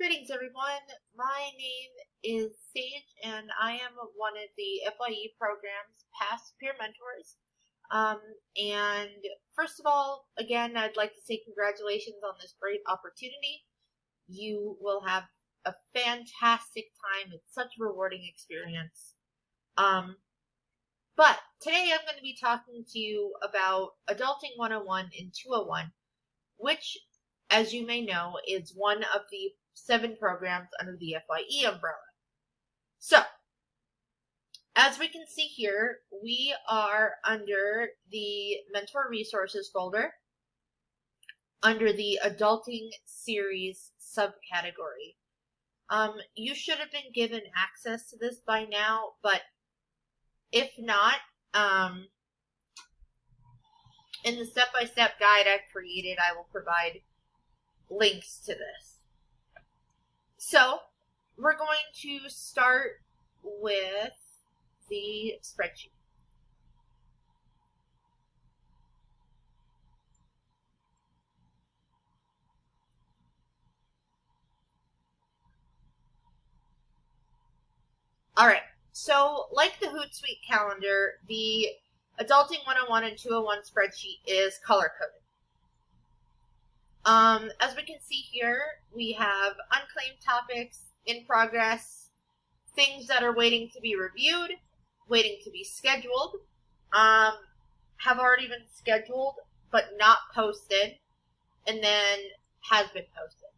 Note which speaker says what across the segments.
Speaker 1: Greetings, everyone. My name is Sage, and I am one of the FYE program's past peer mentors. And first of all, again, I'd like to say congratulations on this great opportunity. You will have a fantastic time. It's such a rewarding experience. But today I'm going to be talking to you about Adulting 101 and 201, which, as you may know, is one of the 7 programs under the FYE umbrella. So, as we can see here, we are under the Mentor Resources folder, under the Adulting Series subcategory. You should have been given access to this by now, but if not, in the step-by-step guide I've created, I will provide links to this. So, we're going to start with the spreadsheet. Alright, so like the Hootsuite calendar, the Adulting 101 and 201 spreadsheet is color-coded. As we can see here, we have unclaimed topics, in progress, things that are waiting to be reviewed, waiting to be scheduled, have already been scheduled but not posted, and then has been posted.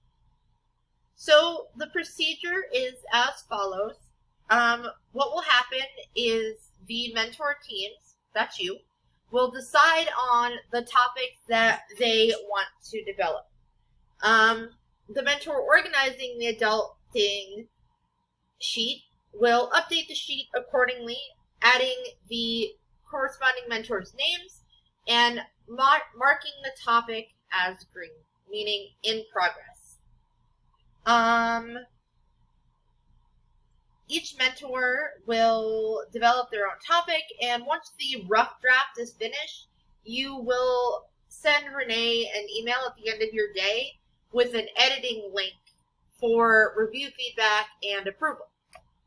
Speaker 1: So the procedure is as follows. What will happen is the mentor teams, that's you, will decide on the topics that they want to develop. The mentor organizing the adulting sheet will update the sheet accordingly, adding the corresponding mentors' names and marking the topic as green, meaning in progress. Each mentor will develop their own topic, and once the rough draft is finished, you will send Renee an email at the end of your day with an editing link for review feedback and approval.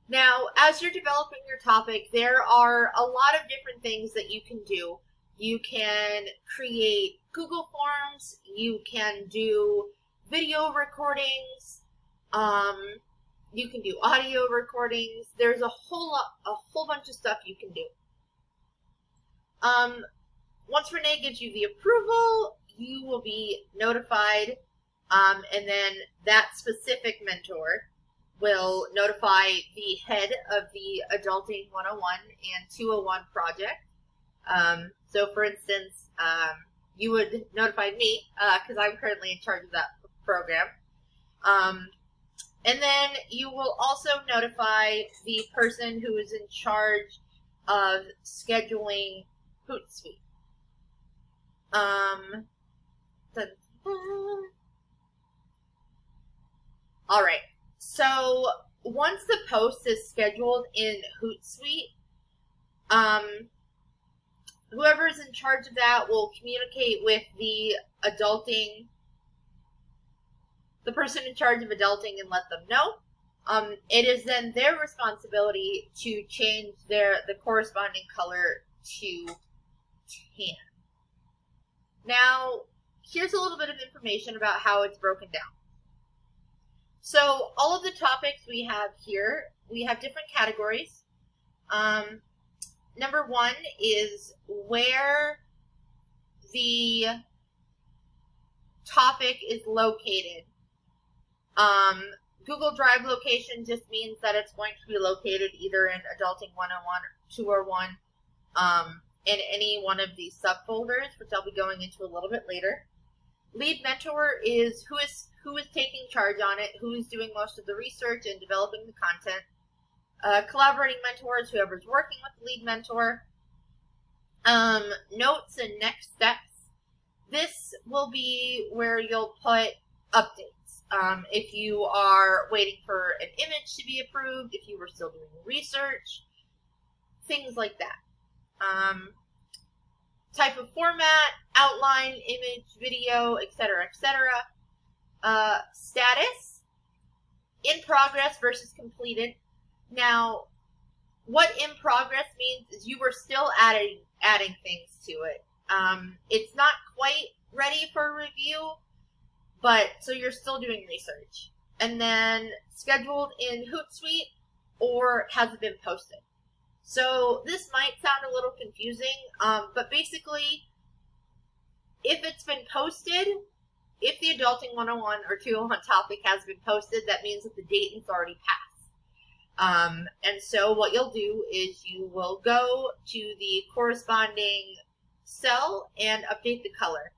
Speaker 1: Now, as you're developing your topic, there are a lot of different things that you can do. You can create Google Forms, you can do video recordings, you can do audio recordings. There's a whole bunch of stuff you can do. Once Renee gives you the approval, you will be notified, and then that specific mentor will notify the head of the Adulting 101 and 201 project. So, for instance, you would notify me, because I'm currently in charge of that program. And then you will also notify the person who is in charge of scheduling Hootsuite. Alright, so once the post is scheduled in Hootsuite, whoever is in charge of that will communicate with the person in charge of adulting and let them know. It is then their responsibility to change the corresponding color to tan. Now, here's a little bit of information about how it's broken down. So, all of the topics we have here, we have different categories. Number 1 is where the topic is located. Google Drive location just means that it's going to be located either in Adulting 101 or 201, in any one of these subfolders, which I'll be going into a little bit later. Lead mentor is who is taking charge on it, who is doing most of the research and developing the content. Collaborating mentors, whoever's working with the lead mentor. Notes and next steps. This will be where you'll put updates. If you are waiting for an image to be approved, if you were still doing research, things like that. Type of format, outline, image, video, etc., etc. Status. in progress versus completed. Now, what in progress means is you were still adding things to it. It's not quite ready for review, but so you're still doing research. And then scheduled in Hootsuite, or has it been posted? So this might sound a little confusing, but basically, if it's been posted, if the Adulting 101 or 201 topic has been posted, that means that the date has already passed. And so what you'll do is you will go to the corresponding cell and update the color.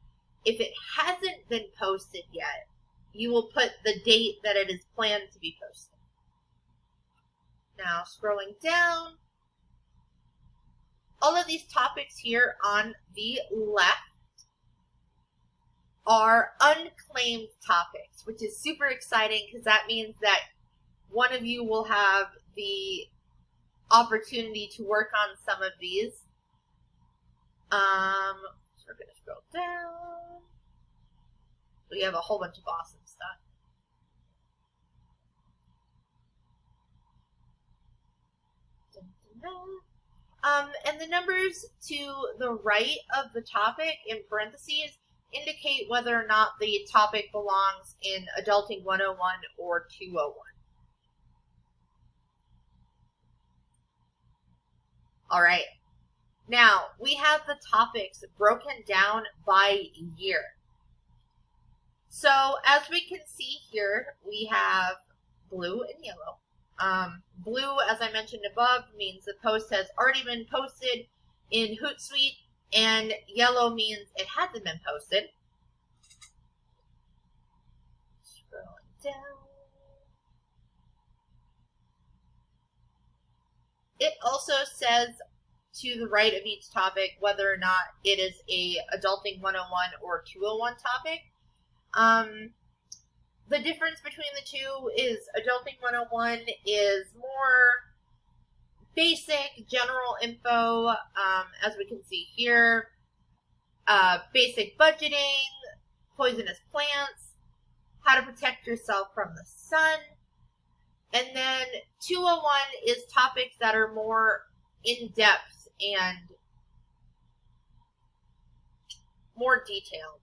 Speaker 1: If it hasn't been posted yet, you will put the date that it is planned to be posted. Now, scrolling down, all of these topics here on the left are unclaimed topics, which is super exciting because that means that one of you will have the opportunity to work on some of these. So we're going to scroll down. We have a whole bunch of awesome stuff. And the numbers to the right of the topic in parentheses indicate whether or not the topic belongs in Adulting 101 or 201. All right. Now, we have the topics broken down by year. So, as we can see here, we have blue and yellow. Blue, as I mentioned above, means the post has already been posted in Hootsuite, and yellow means it hasn't been posted. Scrolling down. It also says to the right of each topic whether or not it is a Adulting 101 or 201 topic. The difference between the two is Adulting 101 is more basic, general info, as we can see here. Basic budgeting, poisonous plants, how to protect yourself from the sun. And then 201 is topics that are more in-depth and more detailed.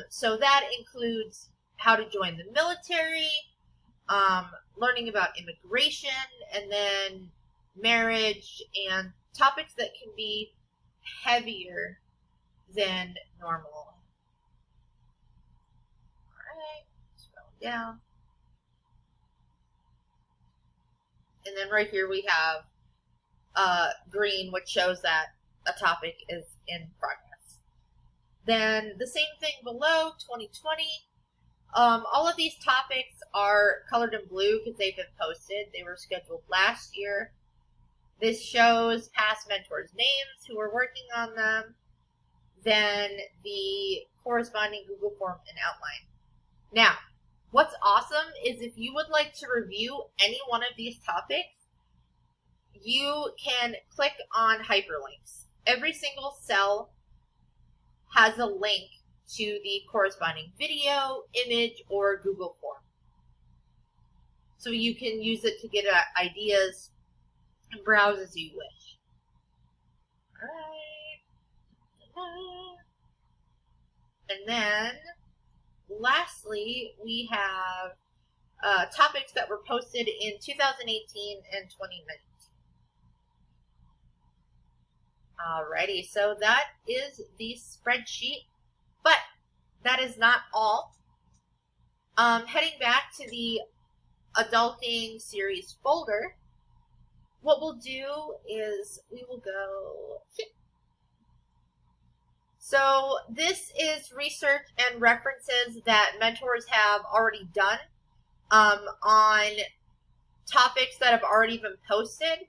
Speaker 1: So that includes how to join the military, learning about immigration, and then marriage, and topics that can be heavier than normal. Alright, scroll down. And then right here we have green, which shows that a topic is in progress. Then the same thing below, 2020. All of these topics are colored in blue because they've been posted. They were scheduled last year. This shows past mentors' names who are working on them. Then the corresponding Google form and outline. Now, what's awesome is if you would like to review any one of these topics, you can click on hyperlinks. Every single cell has a link to the corresponding video, image, or Google form. So you can use it to get ideas and browse as you wish. Alright. And then, lastly, we have topics that were posted in 2018 and 2019. Alrighty, so that is the spreadsheet, but that is not all. Heading back to the Adulting series folder, what we'll do is we will go here. So this is research and references that mentors have already done on topics that have already been posted.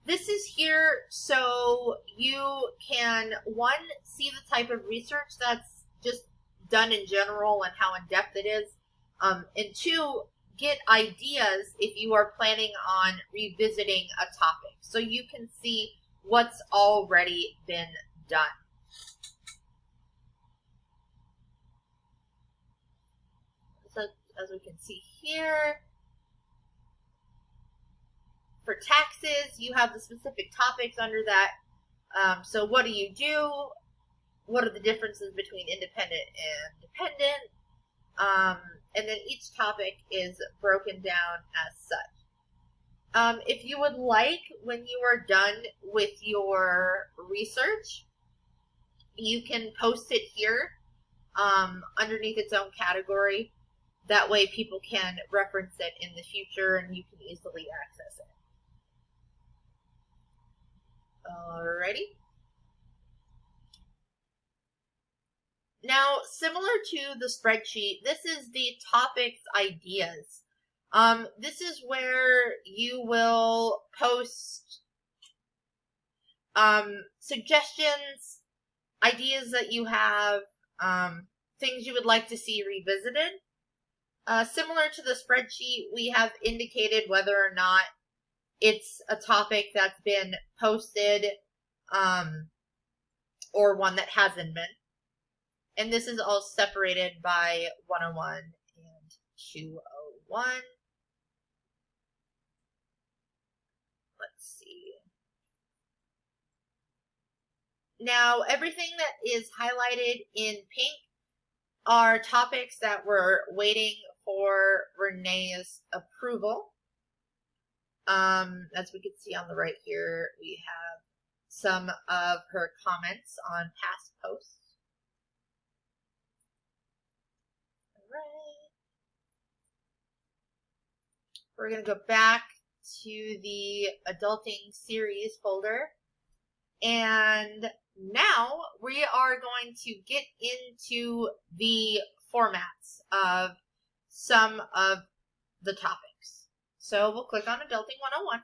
Speaker 1: This is here so you can, one, see the type of research that's just done in general and how in-depth it is, and two, get ideas if you are planning on revisiting a topic. So you can see what's already been done. So as we can see here, For taxes, you have the specific topics under that. So what do you do? What are the differences between independent and dependent? And then each topic is broken down as such. If you would like, when you are done with your research, you can post it here underneath its own category. That way people can reference it in the future and you can easily access it. Alrighty. Now, similar to the spreadsheet, this is the topics ideas. This is where you will post suggestions, ideas that you have, things you would like to see revisited. Similar to the spreadsheet, we have indicated whether or not it's a topic that's been posted or one that hasn't been. And this is all separated by 101 and 201. Let's see. Now, everything that is highlighted in pink are topics that we're waiting for Renee's approval. As we can see on the right here, we have some of her comments on past posts. Alright. We're going to go back to the adulting series folder. And now we are going to get into the formats of some of the topics. So we'll click on Adulting 101.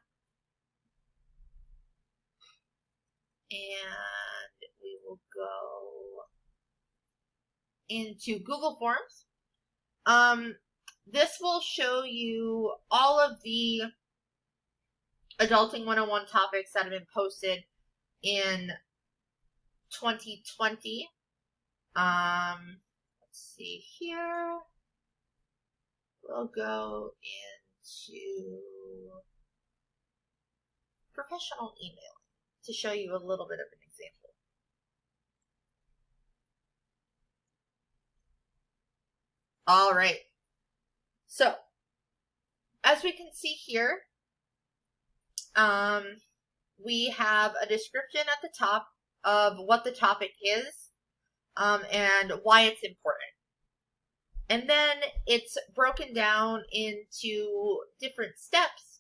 Speaker 1: And we will go into Google Forms. This will show you all of the Adulting 101 topics that have been posted in 2020. Let's see here. We'll go into professional email to show you a little bit of an example. All right. So, as we can see here, we have a description at the top of what the topic is and why it's important. And then it's broken down into different steps.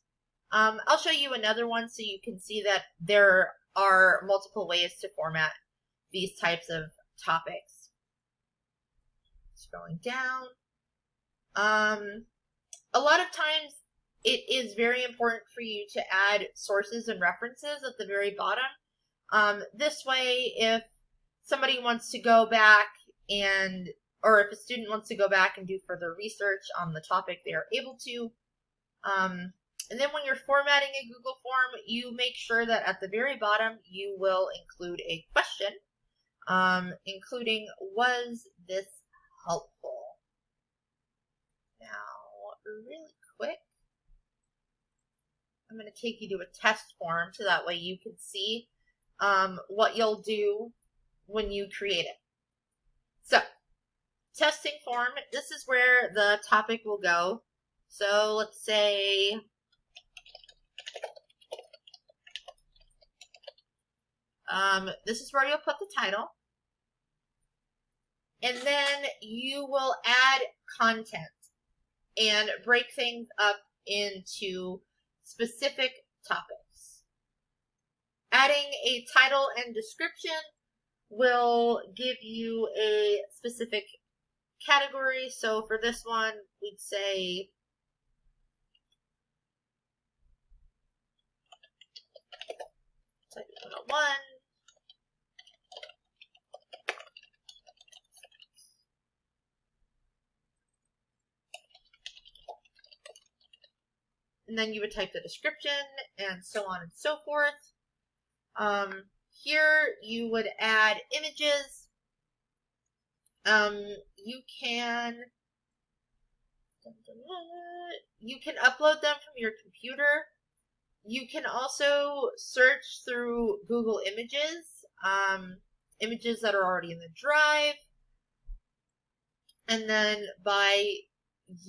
Speaker 1: I'll show you another one so you can see that there are multiple ways to format these types of topics. Scrolling down. A lot of times it is very important for you to add sources and references at the very bottom. This way, if somebody wants to go back or if a student wants to go back and do further research on the topic, they are able to. And then when you're formatting a Google form, you make sure that at the very bottom, you will include a question, including, was this helpful? Now, really quick, I'm going to take you to a test form so that way you can see what you'll do when you create it. So, testing form, this is where the topic will go. So let's say this is where you'll put the title. And then you will add content and break things up into specific topics. Adding a title and description will give you a specific category. So for this one, we'd say type 101. And then you would type the description and so on and so forth. Here you would add images. You can upload them from your computer, You can also search through Google Images, images that are already in the drive, and then by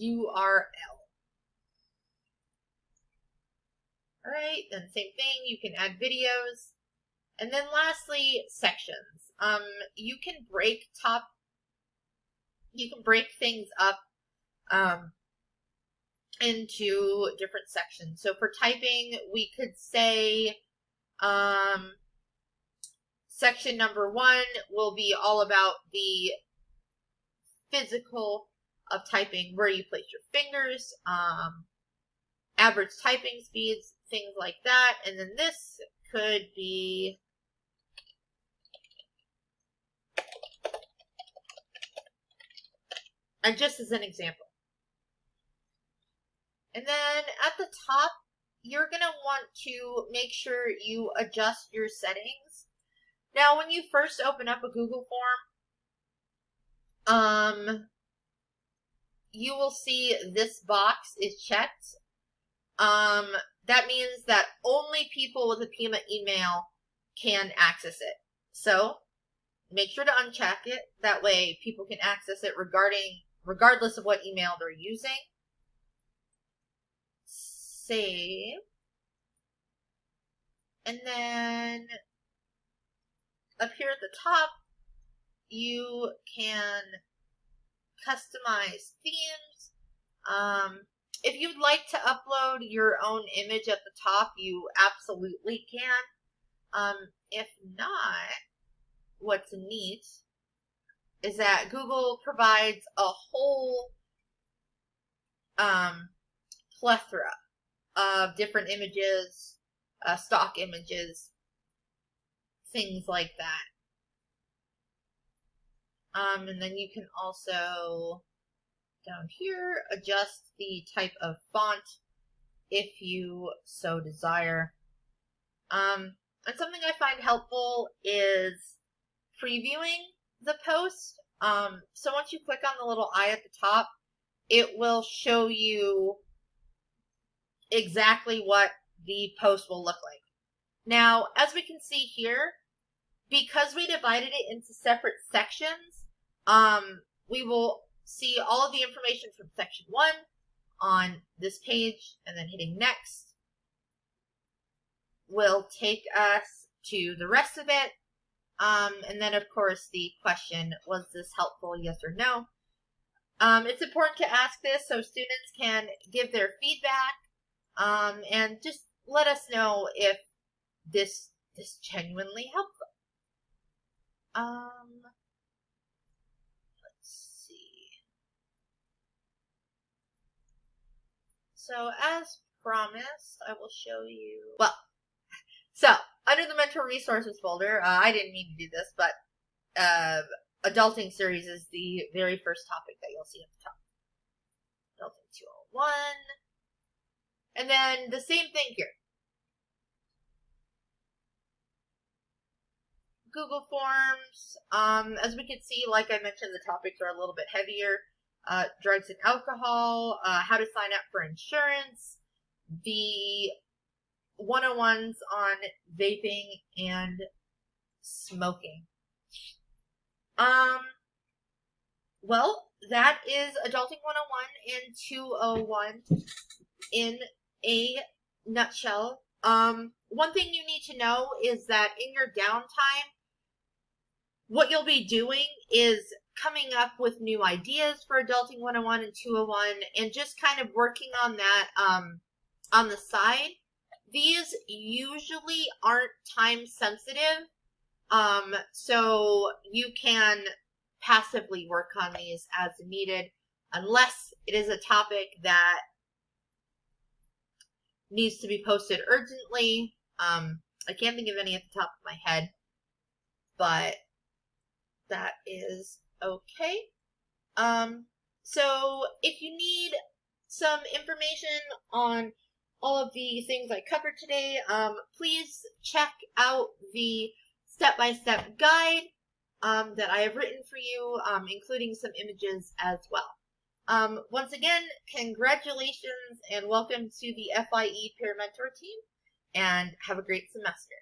Speaker 1: URL. Alright, then same thing, you can add videos. And then lastly, sections. You can break things up into different sections. So for typing, we could say section number 1 will be all about the physical of typing, where you place your fingers, average typing speeds, things like that. And then this could be just as an example. And then at the top, you're going to want to make sure you adjust your settings. Now, when you first open up a Google form, you will see this box is checked. That means that only people with a Pima email can access it. So make sure to uncheck it. That way people can access it regardless of what email they're using. Save. And then up here at the top, you can customize themes. If you'd like to upload your own image at the top, you absolutely can. If not, what's neat is that Google provides a whole plethora of different images, stock images, things like that. And then you can also, down here, adjust the type of font if you so desire. And something I find helpful is previewing the post. So once you click on the little eye at the top, it will show you exactly what the post will look like. Now, as we can see here, because we divided it into separate sections, we will see all of the information from section 1 on this page, and then hitting next will take us to the rest of it. And then, of course, the question, was this helpful, yes or no? It's important to ask this so students can give their feedback, and just let us know if this genuinely helped them. Let's see. So, as promised, I will show you, well, so, under the Mentor Resources folder, I didn't mean to do this, but Adulting Series is the very first topic that you'll see at the top. Adulting 201. And then the same thing here. Google Forms. As we can see, like I mentioned, the topics are a little bit heavier. Drugs and alcohol, how to sign up for insurance, the 101s on vaping and smoking. Well, that is Adulting 101 and 201 in a nutshell. One thing you need to know is that in your downtime, what you'll be doing is coming up with new ideas for Adulting 101 and 201 and just kind of working on that on the side. These usually aren't time sensitive, so you can passively work on these as needed, unless it is a topic that needs to be posted urgently. I can't think of any at the top of my head, but that is okay. So if you need some information on all of the things I covered today, please check out the step-by-step guide that I have written for you, including some images as well. Once again, congratulations and welcome to the FIE Peer Mentor team. and have a great semester.